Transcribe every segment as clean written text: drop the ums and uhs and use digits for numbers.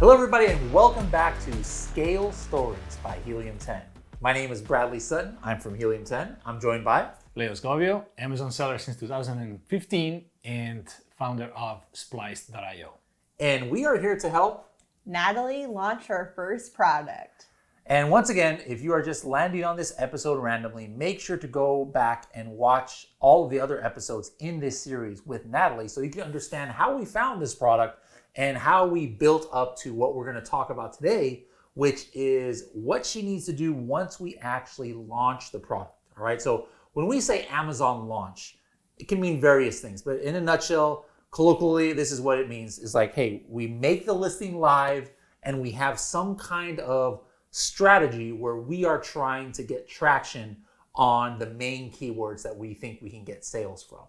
Hello everybody and welcome back to Scale Stories by Helium 10. My name is Bradley Sutton. I'm from Helium 10. I'm joined by Leo Scovio, Amazon seller since 2015 and founder of Spliced.io. And we are here to help Natalie launch her first product. And once again, if you are just landing on this episode randomly, make sure to go back and watch all of the other episodes in this series with Natalie so you can understand how we found this product and how we built up to what we're going to talk about today, which is what she needs to do once we actually launch the product. All right. So when we say Amazon launch, it can mean various things, but in a nutshell, colloquially, this is what it means. It's like, hey, we make the listing live and we have some kind of strategy where we are trying to get traction on the main keywords that we think we can get sales from,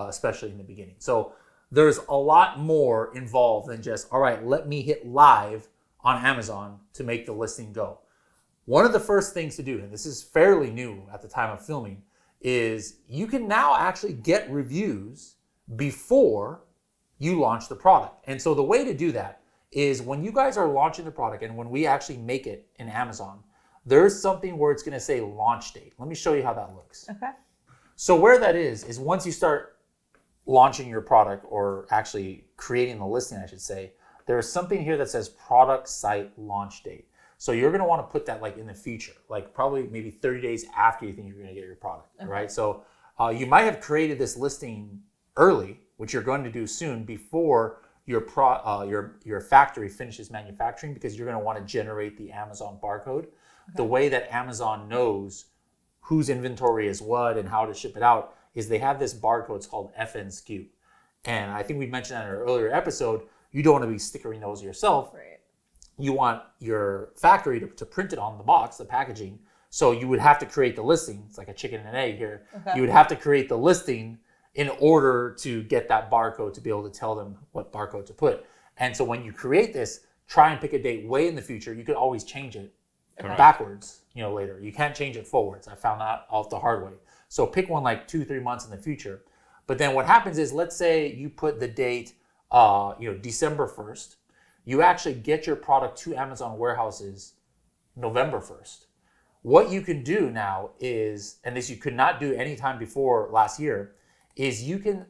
especially in the beginning. So there's a lot more involved than just, all right, let me hit live on Amazon to make the listing go. One of the first things to do, and this is fairly new at the time of filming, is you can now actually get reviews before you launch the product. And so the way to do that is when you guys are launching the product and when we actually make it in Amazon, there's something where it's going to say launch date. Let me show you how that looks. Okay. So where that is once you start launching your product or actually creating the listing, I should say, there's something here that says product site launch date. So you're going to want to put that like in the future, like probably maybe 30 days after you think you're going to get your product, okay. Right? So you might have created this listing early, which you're going to do soon before your factory finishes manufacturing, because you're going to want to generate the Amazon barcode. Okay. The way that Amazon knows whose inventory is what and how to ship it out is they have this barcode. It's called FNSKU. And I think we mentioned that in an earlier episode. You don't want to be stickering those yourself. Right. You want your factory to print it on the box, the packaging. So you would have to create the listing. It's like a chicken and an egg here. Okay. You would have to create the listing in order to get that barcode to be able to tell them what barcode to put. And so when you create this, try and pick a date way in the future. You could always change it backwards, later. You can't change it forwards. I found that out the hard way. So pick one like 2-3 months in the future. But then what happens is, let's say you put the date, December 1st. You actually get your product to Amazon warehouses November 1st. What you can do now is, and this you could not do any time before last year, is you can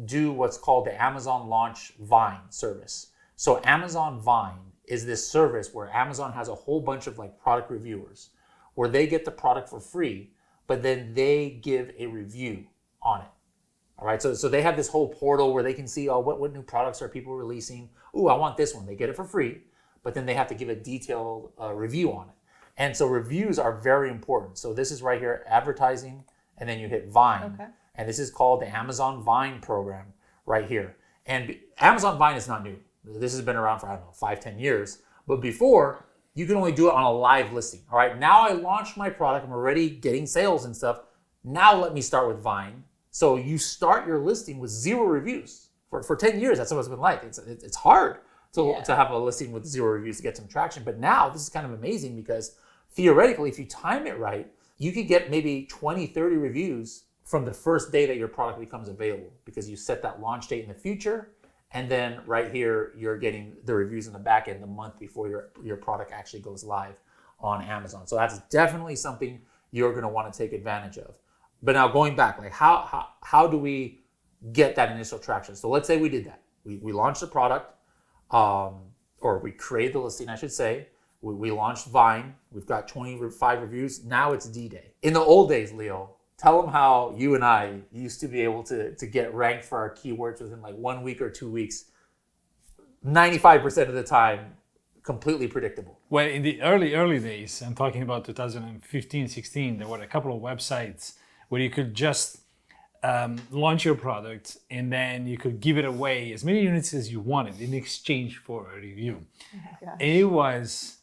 do what's called the Amazon Launch Vine service. So Amazon Vine is this service where Amazon has a whole bunch of like product reviewers where they get the product for free, but then they give a review on it. All right, so they have this whole portal where they can see, what new products are people releasing? Ooh, I want this one. They get it for free, but then they have to give a detailed review on it. And so reviews are very important. So this is right here, advertising, and then you hit Vine. Okay. And this is called the Amazon Vine program right here. And Amazon Vine is not new. This has been around for, 5-10 years. But before, you can only do it on a live listing. All right, now I launched my product. I'm already getting sales and stuff. Now let me start with Vine. So you start your listing with 0 reviews. For 10 years, that's what it's been like. It's hard to have a listing with 0 reviews to get some traction. But now this is kind of amazing because theoretically, if you time it right, you could get maybe 20, 30 reviews from the first day that your product becomes available, because you set that launch date in the future. And then right here, you're getting the reviews in the back end the month before your product actually goes live on Amazon. So that's definitely something you're going to want to take advantage of. But now going back, like how do we get that initial traction? So let's say we did that. We launched the product, or we created the listing, I should say. We launched Vine. We've got 25 reviews. Now it's D-Day. In the old days, Leo, tell them how you and I used to be able to get ranked for our keywords within like 1 week or 2 weeks. 95% of the time, completely predictable. Well, in the early days, I'm talking about 2015, 16, there were a couple of websites where you could just launch your product and then you could give it away as many units as you wanted in exchange for a review. Oh, and it was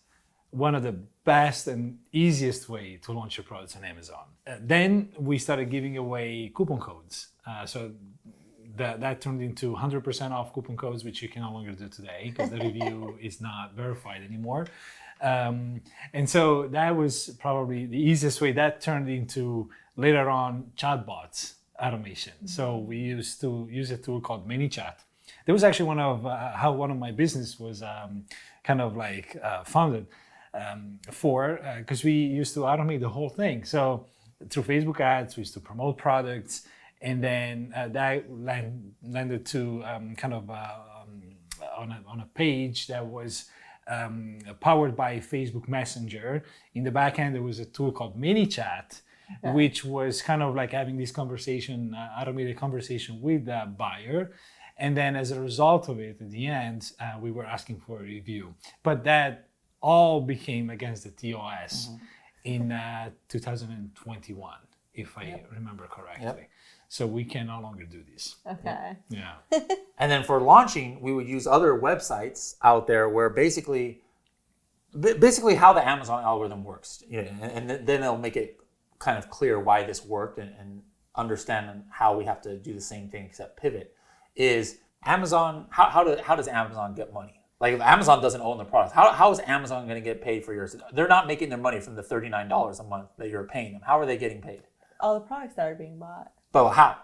one of the best and easiest way to launch your products on Amazon. Then we started giving away coupon codes. So that turned into 100% off coupon codes, which you can no longer do today because the review is not verified anymore. And so that was probably the easiest way. That turned into later on chatbots automation. Mm-hmm. So we used to use a tool called ManyChat. There was actually one of my business was kind of like founded for, because we used to automate the whole thing. So through Facebook ads, we used to promote products, and then that landed to kind of on a page that was powered by Facebook Messenger. In the back end, there was a tool called MiniChat, which was kind of like having this conversation, automated conversation with the buyer. And then as a result of it, at the end, we were asking for a review. But that all became against the TOS in 2021, if I remember correctly. Yep. So we can no longer do this. Okay. Yeah. And then for launching, we would use other websites out there where basically how the Amazon algorithm works. And then it'll make it kind of clear why this worked and understand how we have to do the same thing except pivot. Is Amazon, how does Amazon get money? Like if Amazon doesn't own the product, how is Amazon going to get paid for yours? They're not making their money from the $39 a month that you're paying them. How are they getting paid? All the products that are being bought. But how?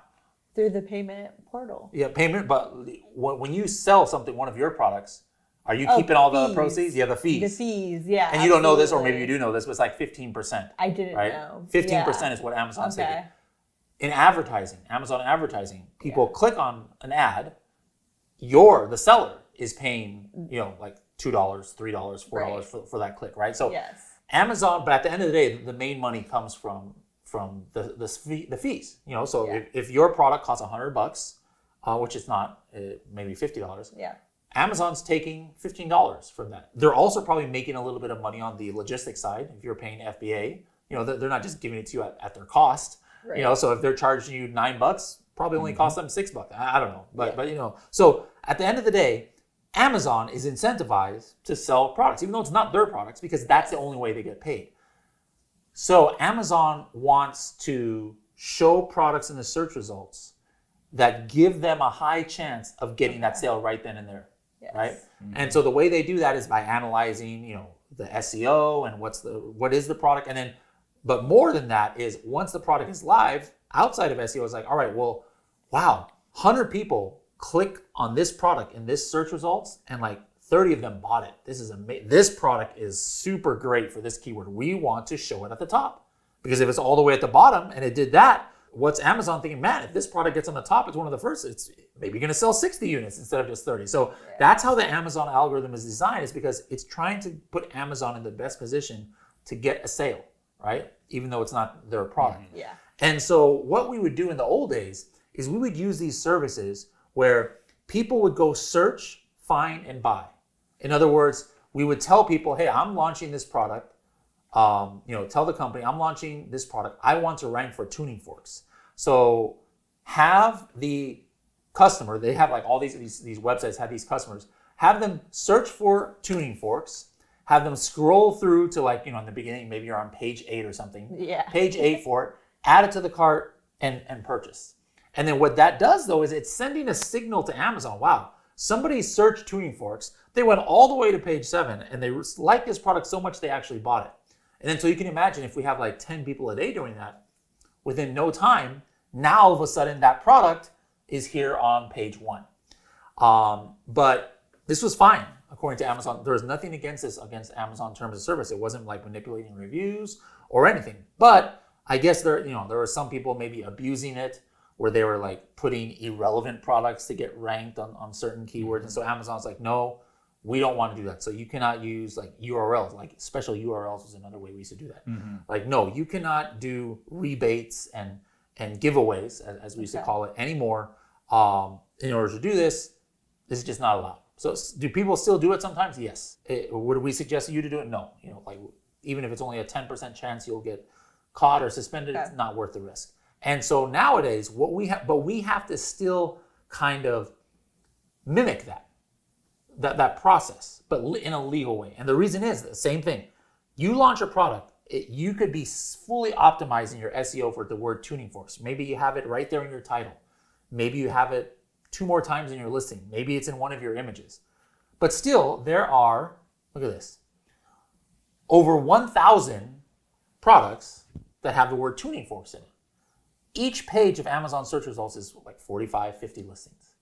Through the payment portal. Yeah, payment. But when you sell something, one of your products, are you keeping all the proceeds? Yeah, the fees. The fees, yeah. And you don't know this, or maybe you do know this, but it's like 15%. I didn't right? know. 15% is what Amazon's taking. In advertising, Amazon advertising, people click on an ad. The seller is paying, like $2, $3, $4 for that click, right? So Amazon, but at the end of the day, the main money comes from the fees. So if your product costs $100, which it's not, maybe $50. Yeah. Amazon's taking $15 from that. They're also probably making a little bit of money on the logistics side. If you're paying FBA, they're not just giving it to you at their cost. Right. So if they're charging you $9, probably only cost them $6. I don't know, but so at the end of the day, Amazon is incentivized to sell products, even though it's not their products, because that's the only way they get paid. So Amazon wants to show products in the search results that give them a high chance of getting that sale right then and there, right? Mm-hmm. And so the way they do that is by analyzing, the SEO and what is the product, and then, but more than that is once the product is live, outside of SEO, it's like, all right, well, wow, 100 people click on this product in this search results, and like 30 of them bought it. This is amazing. This product is super great for this keyword. We want to show it at the top, because if it's all the way at the bottom and it did that, what's Amazon thinking? Man, if this product gets on the top, it's one of the first. It's maybe going to sell 60 units instead of just 30. So that's how the Amazon algorithm is designed, is because it's trying to put Amazon in the best position to get a sale, right? Even though it's not their product. Yeah. And so what we would do in the old days is we would use these services where people would go search, find, and buy. In other words, we would tell people, hey, I'm launching this product. Tell the company, I'm launching this product. I want to rank for tuning forks. So have the customer, they have like all these websites have these customers, have them search for tuning forks, have them scroll through to like, in the beginning, maybe you're on page 8 or something. Yeah. Page 8 for it, add it to the cart and purchase. And then what that does though is it's sending a signal to Amazon. Wow, somebody searched tuning forks. They went all the way to page 7 and they liked this product so much they actually bought it. And then so you can imagine if we have like 10 people a day doing that, within no time, now all of a sudden that product is here on page 1. But this was fine, according to Amazon. There was nothing against Amazon terms of service. It wasn't like manipulating reviews or anything. But I guess there were some people maybe abusing it, where they were like putting irrelevant products to get ranked on certain keywords. And so Amazon's like, no, we don't want to do that. So you cannot use like URLs, like special URLs was another way we used to do that. Mm-hmm. Like, no, you cannot do rebates and giveaways, as we used to call it, anymore. In order to do this is just not allowed. So do people still do it sometimes? Yes. Would we suggest you to do it? No. Like even if it's only a 10% chance you'll get caught or suspended, it's not worth the risk. And so nowadays, we have to still kind of mimic that process, but in a legal way. And the reason is the same thing. You launch a product, you could be fully optimizing your SEO for the word tuning forks. Maybe you have it right there in your title. Maybe you have it 2 more times in your listing. Maybe it's in one of your images. But still, there are, look at this, over 1,000 products that have the word tuning forks in it. Each page of Amazon search results is like 45, 50 listings.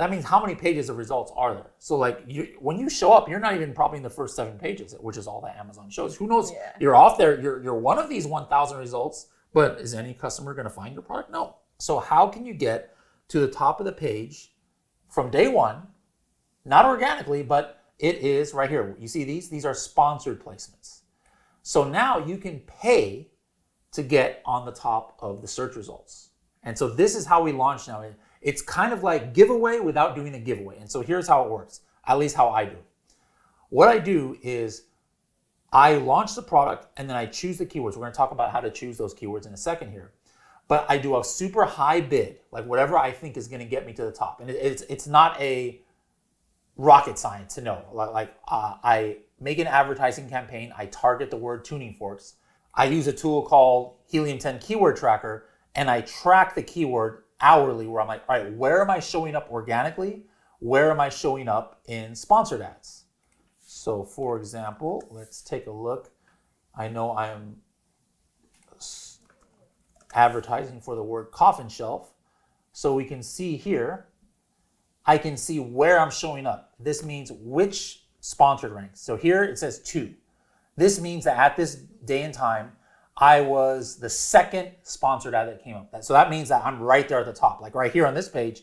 that means how many pages of results are there? So like when you show up, you're not even probably in the first 7 pages, which is all that Amazon shows. Who knows? Yeah. You're off there. You're one of these 1,000 results, but is any customer going to find your product? No. So how can you get to the top of the page from day one? Not organically, but it is right here. You see these? These are sponsored placements. So now you can pay to get on the top of the search results. And so this is how we launch now. It's kind of like giveaway without doing a giveaway. And so here's how it works, at least how I do it. What I do is I launch the product and then I choose the keywords. We're going to talk about how to choose those keywords in a second here. But I do a super high bid, like whatever I think is going to get me to the top. And it's not a rocket science to know. I make an advertising campaign. I target the word tuning forks. I use a tool called Helium 10 Keyword Tracker, and I track the keyword hourly where I'm like, all right, where am I showing up organically? Where am I showing up in sponsored ads? So for example, let's take a look. I know I'm advertising for the word coffin shelf. So we can see here, I can see where I'm showing up. This means which sponsored ranks. So here it says 2. This means that at this day and time, I was the second sponsored ad that came up. So that means that I'm right there at the top. Like right here on this page,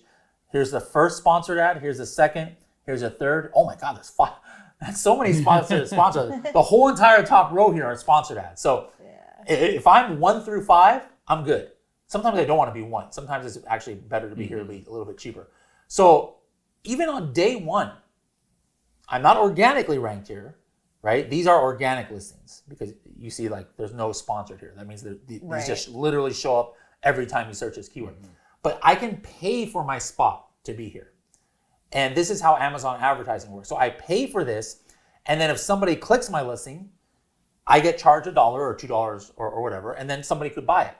here's the first sponsored ad, here's the second, here's a third. Oh my God, there's 5. That's so many sponsors. The whole entire top row here are sponsored ads. So if I'm 1 through 5, I'm good. Sometimes I don't want to be 1. Sometimes it's actually better to be here to be a little bit cheaper. So even on day 1, I'm not organically ranked here, right? These are organic listings because you see like there's no sponsored here. That means these just literally show up every time you search this keyword. But I can pay for my spot to be here. And this is how Amazon advertising works. So I pay for this, and then if somebody clicks my listing, I get charged $1 or $2 or whatever, and then somebody could buy it.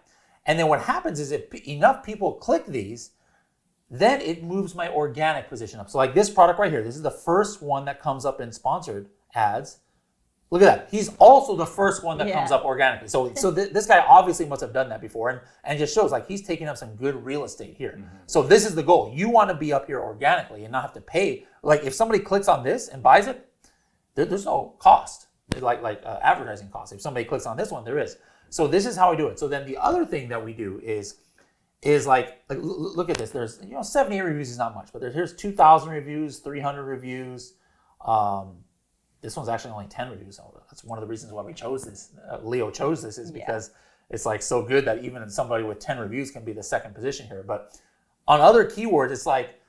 And then what happens is if enough people click these, then it moves my organic position up. So like this product right here, this is the first one that comes up in sponsored ads. Look at that. He's also the first one that comes up organically. So this guy obviously must have done that before, and just shows like he's taking up some good real estate here. So this is the goal. You want to be up here organically and not have to pay. Like if somebody clicks on this and buys it, there's no cost, like advertising cost. If somebody clicks on this one, there is. So this is how I do it. So then the other thing that we do is like look at this. There's 78 reviews is not much, but here's 2,000 reviews, 300 reviews. This one's actually only 10 reviews. So that's one of the reasons why we chose this. Leo chose this is because it's like so good that even somebody with 10 reviews can be the second position here. But on other keywords, it's like,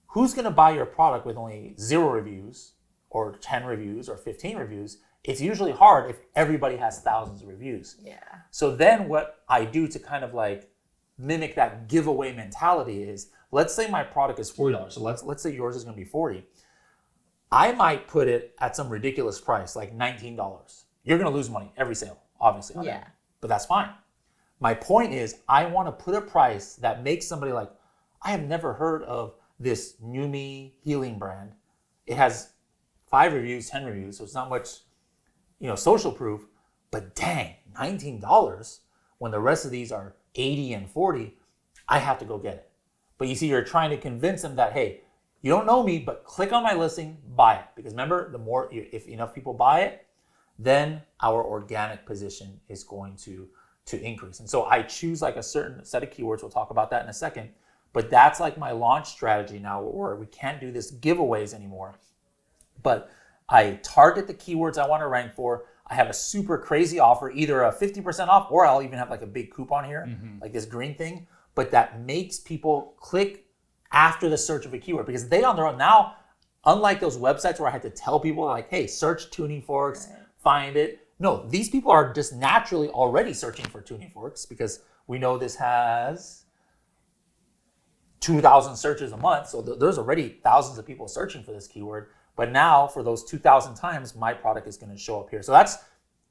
who's going to buy your product with only 0 reviews or 10 reviews or 15 reviews? It's usually hard if everybody has thousands of reviews. Yeah. So then what I do to kind of like mimic that giveaway mentality is, let's say my product is $40. So let's say yours is going to be $40. I might put it at some ridiculous price, like $19. You're going to lose money every sale, obviously. On that. But that's fine. My point is, I want to put a price that makes somebody like, I have never heard of this Numi healing brand. It has 5 reviews, 10 reviews, so it's not much, social proof. But dang, $19 when the rest of these are 80 and 40, I have to go get it. But you see, you're trying to convince them that, hey, you don't know me, but click on my listing, buy it. Because remember, if enough people buy it, then our organic position is going to increase. And so I choose like a certain set of keywords. We'll talk about that in a second. But that's like my launch strategy now, where we can't do this giveaways anymore. But I target the keywords I want to rank for. I have a super crazy offer, either a 50% off, or I'll even have like a big coupon here, like this green thing. But that makes people click after the search of a keyword, because they on their own now, unlike those websites where I had to tell people like, hey, search tuning forks, find it. No, these people are just naturally already searching for tuning forks because we know this has 2,000 searches a month. So there's already thousands of people searching for this keyword. But now for those 2,000 times, my product is going to show up here. So that's,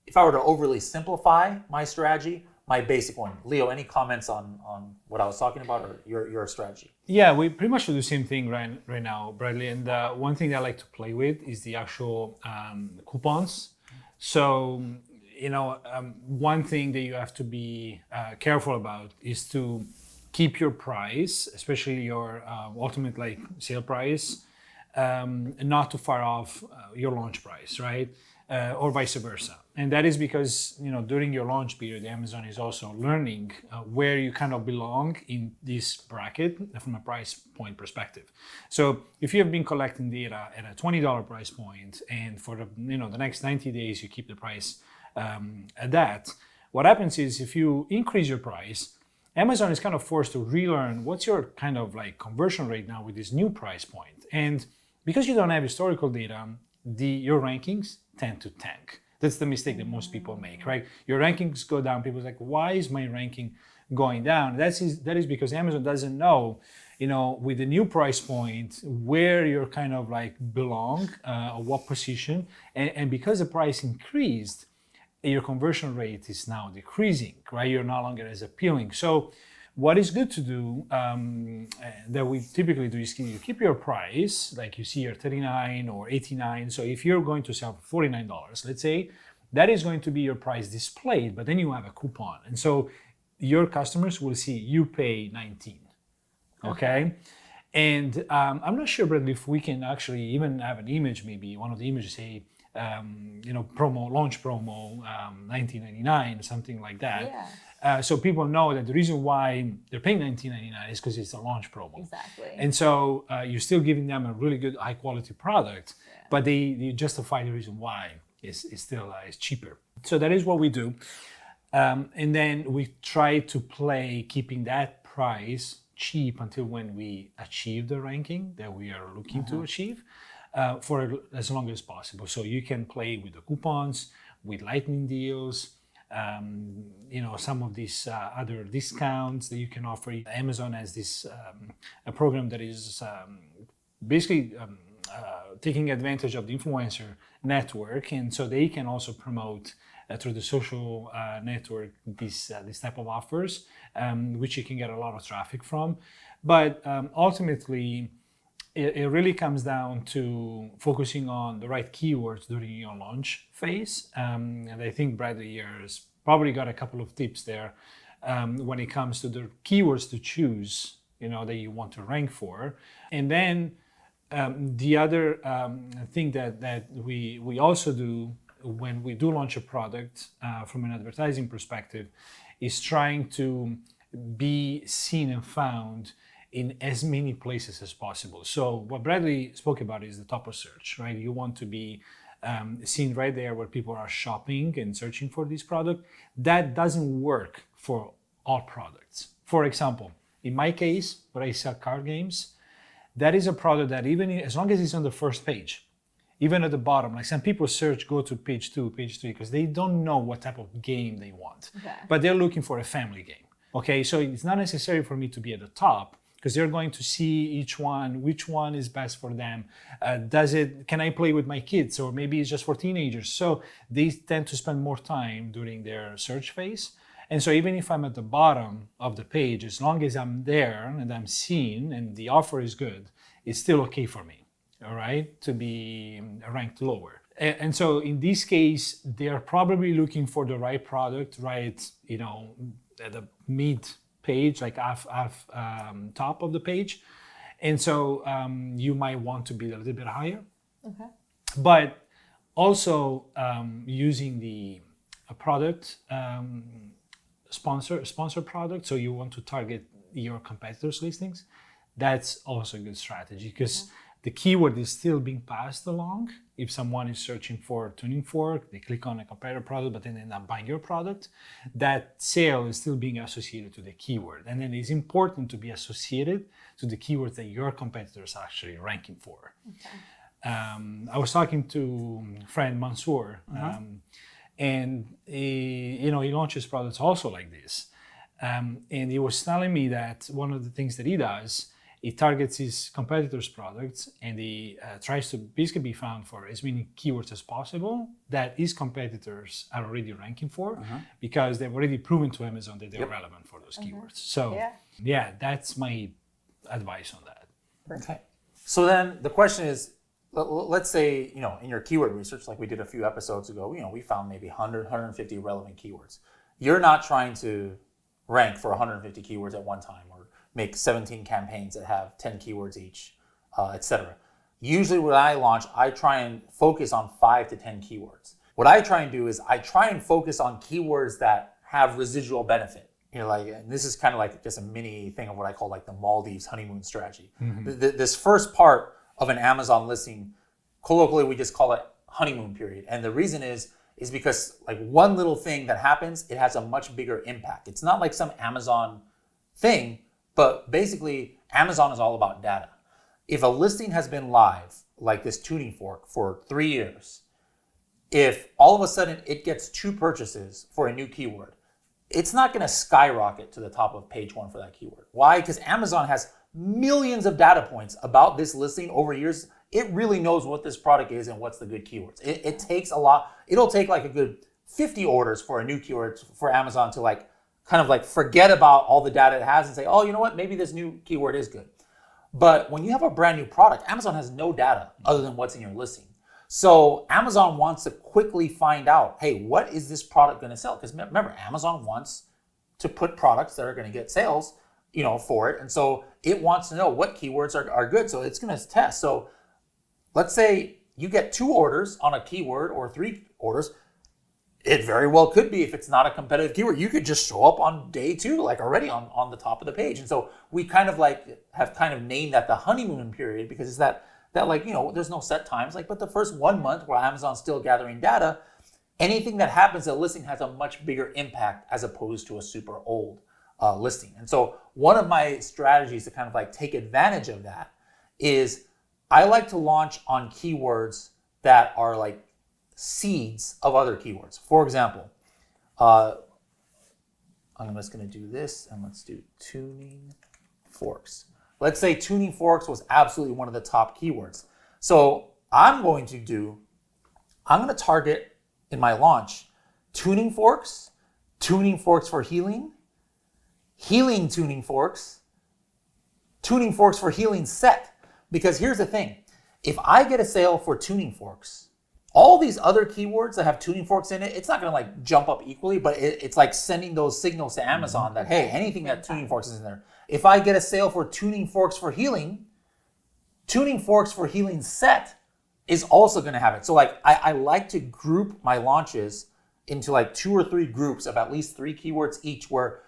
if I were to overly simplify my strategy, my basic one. Leo, any comments on what I was talking about or your strategy? Yeah, we pretty much do the same thing right now, Bradley. And one thing that I like to play with is the actual coupons. So, one thing that you have to be careful about is to keep your price, especially your ultimate like sale price, not too far off your launch price, right? Or vice versa. And that is because, during your launch period, Amazon is also learning where you kind of belong in this bracket from a price point perspective. So if you have been collecting data at a $20 price point, and for the next 90 days you keep the price at that, what happens is if you increase your price, Amazon is kind of forced to relearn what's your kind of like conversion rate now with this new price point. And because you don't have historical data, your rankings tend to tank. That's the mistake that most people make, right? Your rankings go down. People's like, why is my ranking going down? That is because Amazon doesn't know, with the new price point, where you're kind of like belong, what position. And because the price increased, your conversion rate is now decreasing, right? You're no longer as appealing. So what is good to do that we typically do is you keep your price, like you see your 39 or 89. So if you're going to sell for $49, let's say, that is going to be your price displayed, but then you have a coupon. And so your customers will see you pay 19, okay? And I'm not sure, Bradley, if we can actually even have an image, maybe one of the images say, launch promo, 19.99, something like that. Yeah. So people know that the reason why they're paying $19.99 is because it's a launch promo. Exactly. And so you're still giving them a really good, high quality product, but they justify the reason why it's still is cheaper. So that is what we do. And then we try to play keeping that price cheap until when we achieve the ranking that we are looking to achieve for as long as possible. So you can play with the coupons, with lightning deals, some of these other discounts that you can offer. Amazon has this a program that is basically taking advantage of the influencer network, and so they can also promote through the social network this type of offers, which you can get a lot of traffic from. But ultimately, it really comes down to focusing on the right keywords during your launch phase. And I think Bradley here has probably got a couple of tips there when it comes to the keywords to choose, that you want to rank for. And then the other thing that we also do when we do launch a product from an advertising perspective is trying to be seen and found in as many places as possible. So what Bradley spoke about is the top of search, right? You want to be seen right there where people are shopping and searching for this product. That doesn't work for all products. For example, in my case, where I sell card games, that is a product that even as long as it's on the first page, even at the bottom, like some people go to page 2, page 3, because they don't know what type of game they want. Okay. But they're looking for a family game. Okay, so it's not necessary for me to be at the top, because they're going to see each one, which one is best for them. Can I play with my kids? Or maybe it's just for teenagers. So they tend to spend more time during their search phase. And so even if I'm at the bottom of the page, as long as I'm there and I'm seen and the offer is good, it's still okay for me, all right, to be ranked lower. And so in this case, they're probably looking for the right product, right, at the mid page, like top of the page. And so you might want to be a little bit higher. Okay. But also using a product, sponsor product, so you want to target your competitors' listings, that's also a good strategy, because the keyword is still being passed along. If someone is searching for a tuning fork, they click on a competitor product, but then end up buying your product, that sale is still being associated to the keyword. And then it's important to be associated to the keywords that your competitors are actually ranking for. Okay. I was talking to a friend, Mansoor, and he launches products also like this. And he was telling me that one of the things that he does, he targets his competitors' products, and he tries to basically be found for as many keywords as possible that his competitors are already ranking for, because they've already proven to Amazon that they're relevant for those keywords. So yeah, that's my advice on that. Okay. So then the question is, let's say, in your keyword research, like we did a few episodes ago, we found maybe 100, 150 relevant keywords. You're not trying to rank for 150 keywords at one time, or make 17 campaigns that have 10 keywords each, etc. Usually when I launch, I try and focus on 5 to 10 keywords. What I try and do is I try and focus on keywords that have residual benefit. Like, and this is kind of like just a mini thing of what I call like the Maldives honeymoon strategy. This first part of an Amazon listing, colloquially, we just call it honeymoon period. And the reason is because like one little thing that happens, it has a much bigger impact. It's not like some Amazon thing, but basically Amazon is all about data. If a listing has been live, like this tuning fork, for 3 years, if all of a sudden it gets 2 purchases for a new keyword, it's not going to skyrocket to the top of page 1 for that keyword. Why? Because Amazon has millions of data points about this listing over years. It really knows what this product is and what's the good keywords. It takes a lot. It'll take like a good 50 orders for a new keyword for Amazon to like kind of like forget about all the data it has and say, oh, you know what? Maybe this new keyword is good. But when you have a brand new product, Amazon has no data other than what's in your listing. So Amazon wants to quickly find out, hey, what is this product going to sell? Because remember, Amazon wants to put products that are going to get sales, for it. And so it wants to know what keywords are good. So it's going to test. So let's say you get 2 orders on a keyword or 3 orders. It very well could be, if it's not a competitive keyword, you could just show up on day 2, like already on the top of the page. And so we kind of like have kind of named that the honeymoon period, because it's that like, there's no set times, like, but the first 1 month where Amazon's still gathering data, anything that happens at listing has a much bigger impact as opposed to a super old listing. And so one of my strategies to kind of like take advantage of that is I like to launch on keywords that are like seeds of other keywords. For example, I'm just going to do this, and let's do tuning forks. Let's say tuning forks was absolutely one of the top keywords. So I'm going to target in my launch tuning forks for healing tuning forks for healing set. Because here's the thing, if I get a sale for tuning forks, all these other keywords that have tuning forks in it, it's not going to like jump up equally, but it's like sending those signals to Amazon that, hey, anything that tuning forks is in there. If I get a sale for tuning forks for healing set is also going to have it. So like I like to group my launches into like 2 or 3 groups of at least 3 keywords each, where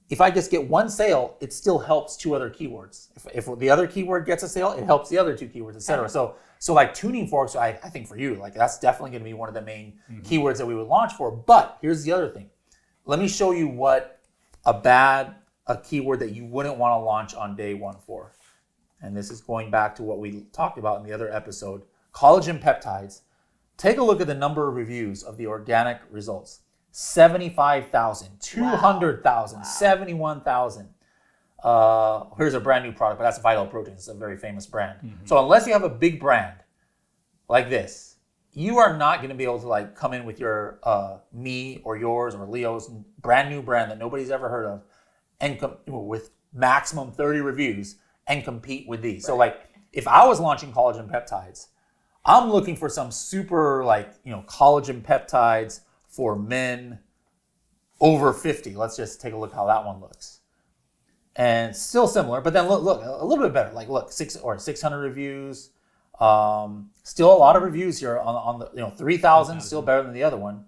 if I just get 1 sale, it still helps 2 other keywords. If the other keyword gets a sale, it helps the other 2 keywords, etc. So like tuning forks, I think for you, like that's definitely going to be one of the main keywords that we would launch for. But here's the other thing. Let me show you what a keyword that you wouldn't want to launch on day 1 for. And this is going back to what we talked about in the other episode, collagen peptides. Take a look at the number of reviews of the organic results. 75,000, 200,000, wow. 71,000. Here's a brand new product, but that's Vital Proteins. It's a very famous brand. So unless you have a big brand like this, you are not going to be able to like come in with your me or yours or Leo's brand new brand that nobody's ever heard of, and with maximum 30 reviews and compete with these. Right. So like if I was launching collagen peptides, I'm looking for some super like, collagen peptides for men over 50. Let's just take a look how that one looks. And still similar, but then look a little bit better. Like look, 600 reviews. Still a lot of reviews here on the 3,000, still better than the other one.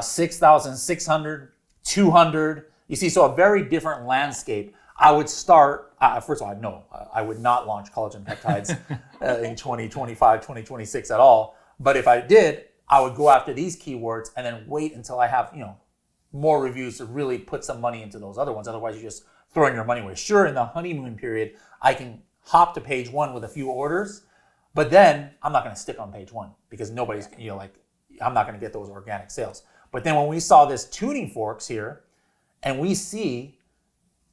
6,600, 200. You see, so a very different landscape. I would start, first of all, no, I would not launch collagen peptides in 2025, 2026 at all. But if I did, I would go after these keywords and then wait until I have, more reviews to really put some money into those other ones. Otherwise, you're just throwing your money away. Sure, in the honeymoon period, I can hop to page 1 with a few orders, but then I'm not going to stick on page 1 because nobody's, I'm not going to get those organic sales. But then when we saw this tuning forks here, and we see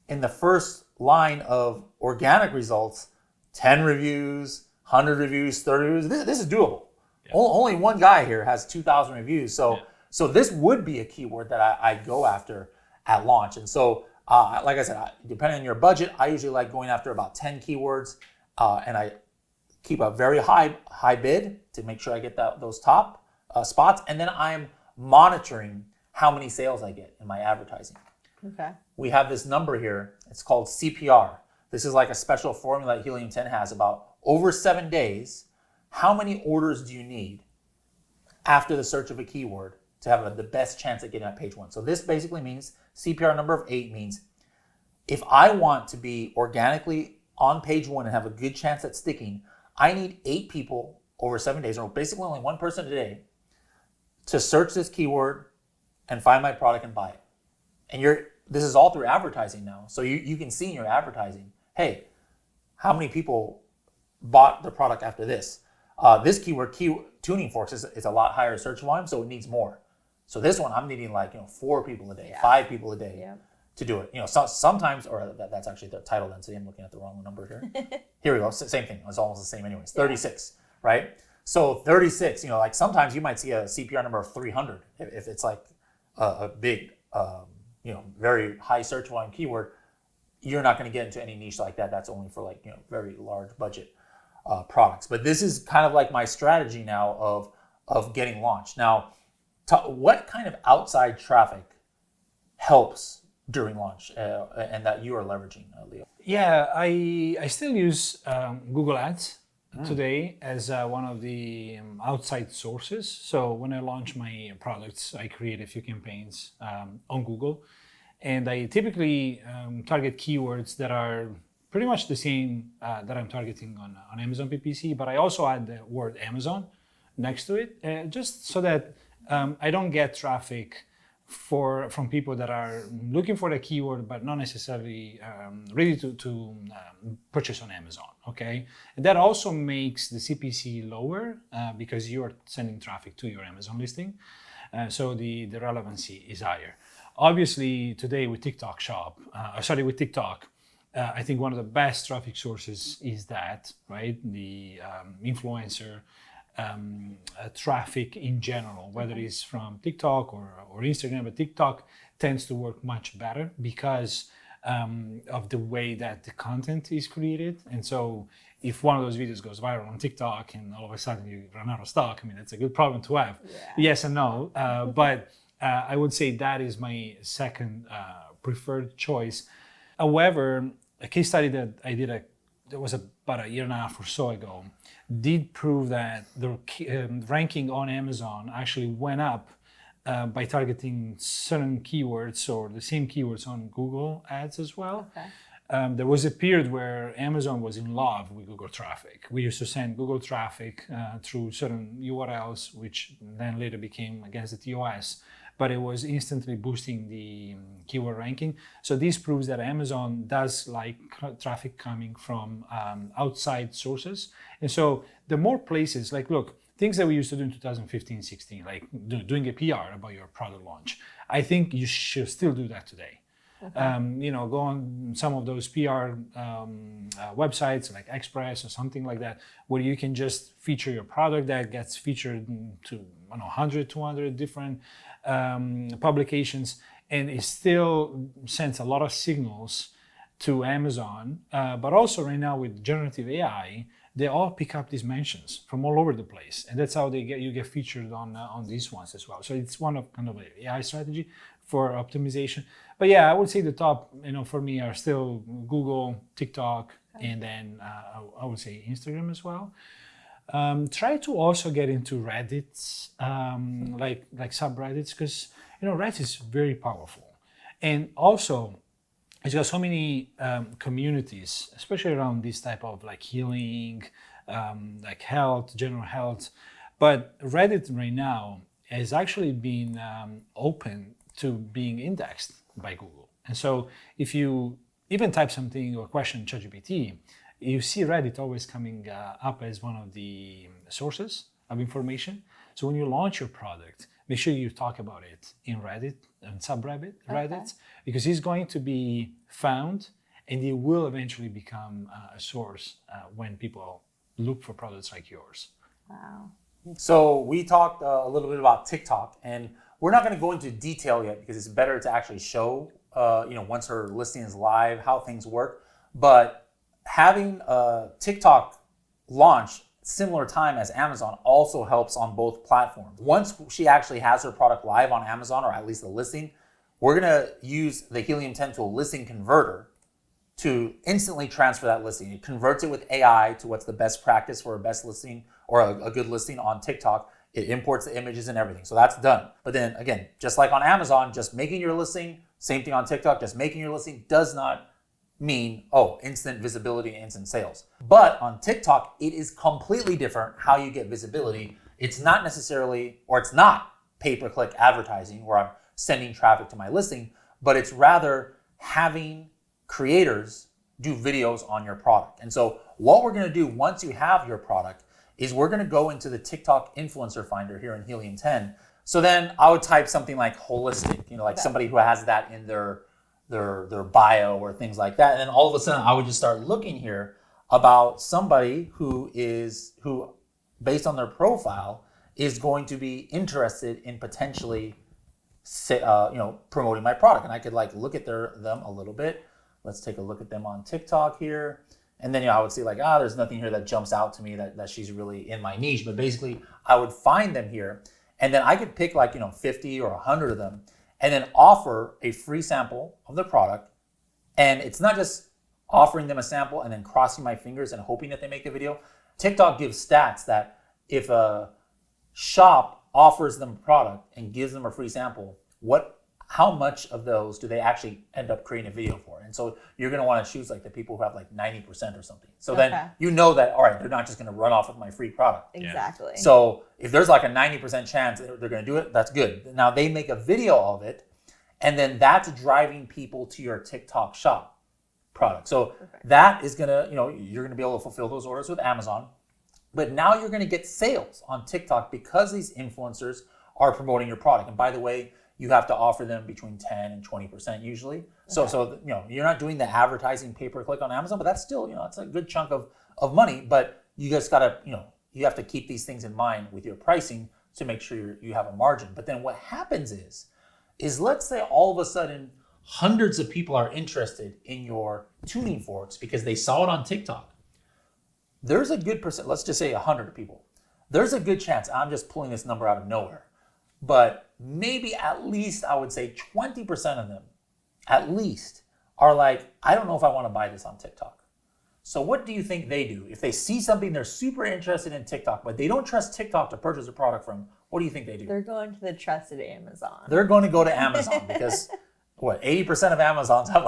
in the first line of organic results, 10 reviews, 100 reviews, 30 reviews, this is doable. Yeah. Only one guy here has 2,000 reviews. So this would be a keyword that I go after at launch. And so, like I said, depending on your budget, I usually like going after about 10 keywords, and I keep a very high bid to make sure I get those top spots. And then I'm monitoring how many sales I get in my advertising. Okay. We have this number here. It's called CPR. This is like a special formula that Helium 10 has about over 7 days. How many orders do you need after the search of a keyword to have the best chance at getting at page 1? So this basically means CPR number of 8 means if I want to be organically on page 1 and have a good chance at sticking, I need 8 people over 7 days, or basically only 1 person a day, to search this keyword and find my product and buy it. And this is all through advertising now. So you can see in your advertising, hey, how many people bought the product after this? This keyword, tuning forks, is a lot higher search volume, so it needs more. So this one, I'm needing 4 people a day, 5 people a day to do it. Sometimes, or that's actually the title density. I'm looking at the wrong number here. Here we go. Same thing. It's almost the same anyways. 36, right? So 36, sometimes you might see a CPR number of 300 if it's like a big, very high search volume keyword. You're not going to get into any niche like that. That's only for very large budget products. But this is kind of like my strategy now of getting launched. Now, what kind of outside traffic helps during launch and that you are leveraging, Leo? Yeah, I still use Google Ads today as one of the outside sources. So when I launch my products, I create a few campaigns on Google, and I typically target keywords that are pretty much the same that I'm targeting on Amazon PPC, but I also add the word Amazon next to it, just so that I don't get traffic from people that are looking for the keyword but not necessarily ready to purchase on Amazon. Okay, and that also makes the CPC lower because you are sending traffic to your Amazon listing, so the relevancy is higher. Obviously, today with TikTok with TikTok, I think one of the best traffic sources is that, right? The influencer traffic in general, whether it's from TikTok or Instagram, but TikTok tends to work much better because of the way that the content is created. And so if one of those videos goes viral on TikTok and all of a sudden you run out of stock, I mean, it's a good problem to have. Yeah. Yes and no, but I would say that is my second preferred choice. However, a case study that I did that was about 1.5 years or so ago, did prove that the ranking on Amazon actually went up by targeting certain keywords or the same keywords on Google Ads as well. Okay. There was a period where Amazon was in love with Google traffic. We used to send Google traffic through certain URLs, which then later became against the TOS, but it was instantly boosting the keyword ranking. So this proves that Amazon does like traffic coming from outside sources. And so the more places, look, things that we used to do in 2015, 16, like doing a PR about your product launch, I think you should still do that today. Okay. Go on some of those PR websites like Express or something like that, where you can just feature your product that gets featured to 100, 200 different publications, and it still sends a lot of signals to Amazon. But also right now with generative AI, they all pick up these mentions from all over the place, and that's how you get featured on these ones as well. So it's one of kind of an AI strategy for optimization. But yeah, I would say the top, for me are still Google, TikTok, and then I would say Instagram as well. Try to also get into Reddit, like subreddits, because Reddit is very powerful, and also it's got so many communities, especially around this type of healing, like health, general health. But Reddit right now has actually been open to being indexed by Google, and so if you even type something or question ChatGPT, you see Reddit always coming up as one of the sources of information. So when you launch your product, make sure you talk about it in Reddit and subreddit, Reddit, because it's going to be found and it will eventually become a source when people look for products like yours. Wow. So we talked a little bit about TikTok, and we're not going to go into detail yet because it's better to actually show, once her listing is live, how things work. But having TikTok launch similar time as Amazon also helps on both platforms. Once she actually has her product live on Amazon, or at least the listing, we're going to use the Helium 10 tool listing converter to instantly transfer that listing. It converts it with AI to what's the best practice for a best listing or a good listing on TikTok. It imports the images and everything. So that's done. But then again, just like on Amazon, just making your listing, same thing on TikTok, just making your listing does not mean, instant visibility and instant sales. But on TikTok, it is completely different how you get visibility. It's not necessarily, or it's not pay-per-click advertising where I'm sending traffic to my listing, but it's rather having creators do videos on your product. And so what we're gonna do once you have your product is we're gonna go into the TikTok influencer finder here in Helium 10. So then I would type something like holistic, like somebody who has that in their bio or things like that. And then all of a sudden I would just start looking here about somebody who based on their profile is going to be interested in potentially promoting my product. And I could look at them a little bit. Let's take a look at them on TikTok here. And then I would see there's nothing here that jumps out to me that she's really in my niche. But basically I would find them here and then I could pick 50 or 100 of them and then offer a free sample of the product. And it's not just offering them a sample and then crossing my fingers and hoping that they make the video. TikTok gives stats that if a shop offers them a product and gives them a free sample, how much of those do they actually end up creating a video for? And so you're going to want to choose the people who have 90% or something. So then that, all right, they're not just going to run off with my free product. Exactly. Yeah. So if there's a 90% chance they're going to do it, that's good. Now they make a video of it, and then that's driving people to your TikTok shop product. So that is going to, you're going to be able to fulfill those orders with Amazon. But now you're going to get sales on TikTok because these influencers are promoting your product. And by the way, you have to offer them between 10 and 20% usually. So you're not doing the advertising pay-per-click on Amazon, but that's still, it's a good chunk of money. But you just gotta, you have to keep these things in mind with your pricing to make sure you have a margin. But then what happens is let's say all of a sudden hundreds of people are interested in your tuning forks because they saw it on TikTok. There's a good percent, let's just say 100 people. There's a good chance, I'm just pulling this number out of nowhere, but maybe at least I would say 20% of them at least are I don't know if I want to buy this on TikTok. So what do you think they do? If they see something they're super interested in TikTok, but they don't trust TikTok to purchase a product from, what do you think they do? They're going to the trusted Amazon. They're going to go to Amazon because 80% of Amazons have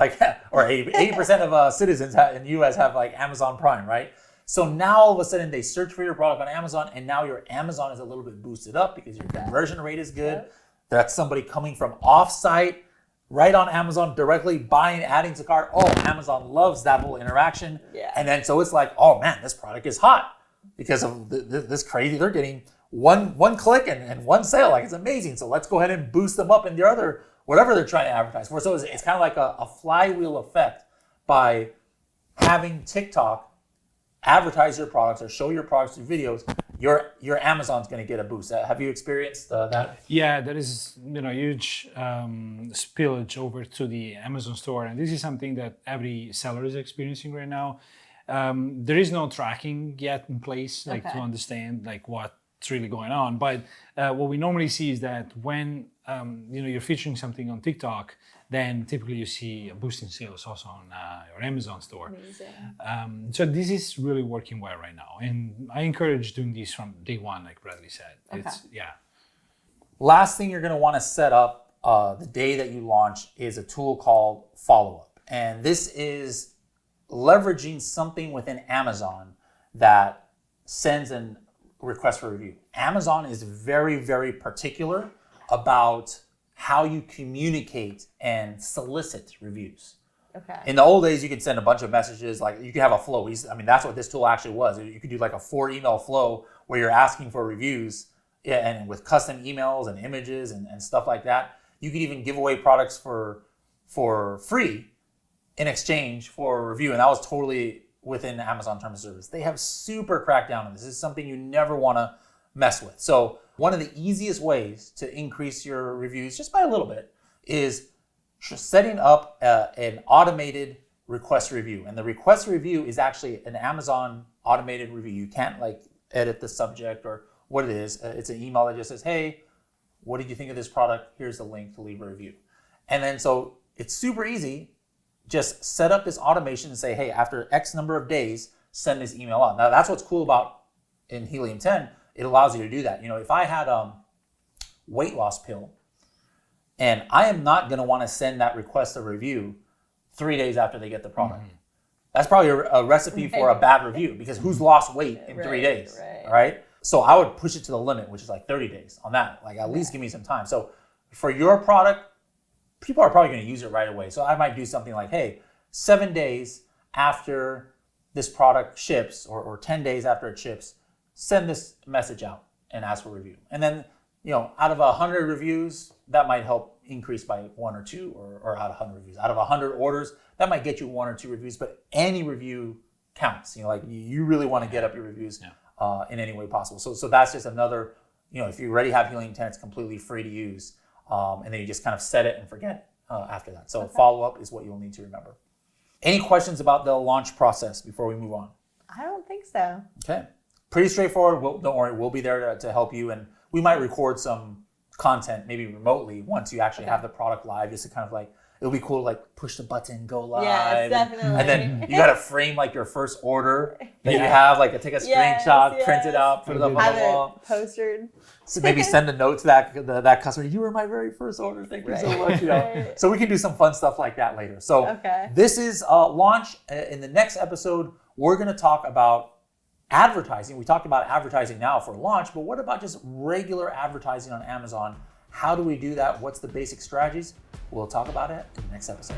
or 80% of citizens in the US have Amazon Prime, right? So now all of a sudden they search for your product on Amazon and now your Amazon is a little bit boosted up because your conversion rate is good. Yep. That's somebody coming from off-site, right on Amazon, directly buying, adding to cart. Oh, Amazon loves that whole interaction. Yeah. And then so it's oh man, this product is hot because of this crazy. They're getting one click and one sale. It's amazing. So let's go ahead and boost them up in the other, whatever they're trying to advertise for. So it's kind of a flywheel effect by having TikTok advertise your products or show your products through videos. Your Amazon's going to get a boost. Have you experienced that? Yeah, there is huge spillage over to the Amazon store, and this is something that every seller is experiencing right now. There is no tracking yet in place, to understand what's really going on. But what we normally see is that when you're featuring something on TikTok, then typically you see a boost in sales also on your Amazon store. Amazing. So this is really working well right now. And I encourage doing this from day one, like Bradley said. Last thing you're going to want to set up the day that you launch is a tool called Follow-Up. And this is leveraging something within Amazon that sends a request for review. Amazon is very, very particular about how you communicate and solicit reviews. Okay. In the old days, you could send a bunch of messages, you could have a flow. That's what this tool actually was. You could do a 4-email flow where you're asking for reviews, and with custom emails and images and stuff like that. You could even give away products for free in exchange for a review, and that was totally within Amazon terms of service. They have super cracked down on this. This is something you never want to mess with. So one of the easiest ways to increase your reviews just by a little bit is setting up an automated request review. And the request review is actually an Amazon automated review. You can't edit the subject or what it is. It's an email that just says, hey, what did you think of this product? Here's the link to leave a review. And then so it's super easy. just set up this automation and say, hey, after X number of days, send this email out. Now that's what's cool about in Helium 10. It allows you to do that. If I had weight loss pill, and I am not going to want to send that request a review 3 days after they get the product. That's probably a recipe for a bad review, because who's lost weight in 3 days, right? So I would push it to the limit, which is like 30 days on that. Like, at least give me some time. So for your product, people are probably going to use it right away. So I might do something like, hey, 7 days after this product ships, or 10 days after it ships, send this message out and ask for a review. And then, out of 100 reviews, that might help increase by 1 or 2, or out of 100 reviews. Out of 100 orders, that might get you 1 or 2 reviews, but any review counts. You really want to get up your reviews in any way possible. So that's just another, if you already have Helium 10, it's completely free to use. And then you just kind of set it and forget after that. So follow-up is what you'll need to remember. Any questions about the launch process before we move on? I don't think so. Okay. Pretty straightforward. Don't worry, we'll be there to help you. And we might record some content, maybe remotely, once you actually have the product live, just to kind of it'll be cool to push the button, go live. Yes, definitely. And then you got to frame your first order that you have, take a screenshot, print it out, put it up on the wall. Have it postered. So maybe send a note to that customer. You were my very first order. Thank you so much. So we can do some fun stuff like that later. So this is launch. In the next episode, we're going to talk about advertising. We talked about advertising now for launch, but what about just regular advertising on Amazon? How do we do that? What's the basic strategies? We'll talk about it in the next episode.